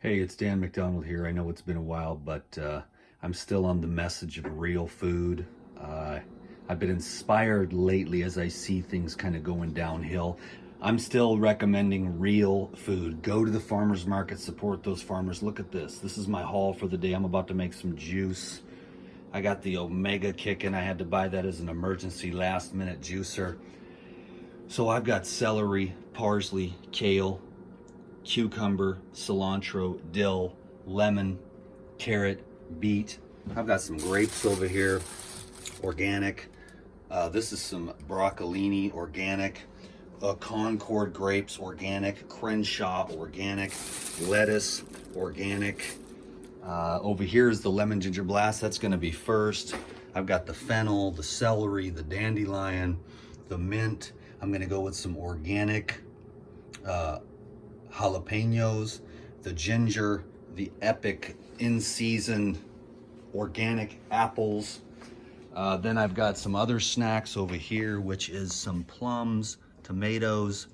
Hey, it's Dan McDonald here. I know it's been a while, but I'm still on the message of real food. I've been inspired lately as I see things kind of going downhill. I'm still recommending real food. Go to the farmers market, support those farmers. Look at this. This is my haul for the day. I'm about to make some juice. I got the Omega kicking. I had to buy that as an emergency last minute juicer. So I've got celery, parsley, kale, cucumber, cilantro, dill, lemon, carrot, beet. I've got some grapes over here, organic. This is some broccolini, organic. Concord grapes, organic. Crenshaw, organic. Lettuce, organic. Over here is the lemon ginger blast. That's going to be first. I've got the fennel, the celery, the dandelion, the mint. I'm going to go with some organic jalapenos, the ginger, the epic in-season organic apples. Then I've got some other snacks over here, which is some plums, tomatoes,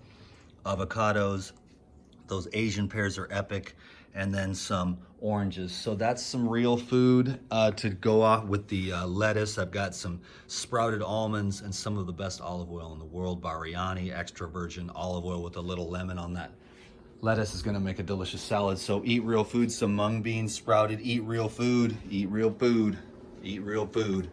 avocados. Those Asian pears are epic. And then some oranges. So that's some real food to go off with the lettuce. I've got some sprouted almonds and some of the best olive oil in the world. Bariani, extra virgin olive oil with a little lemon on that. Lettuce is gonna make a delicious salad. So eat real food, some mung beans sprouted, eat real food, eat real food, eat real food.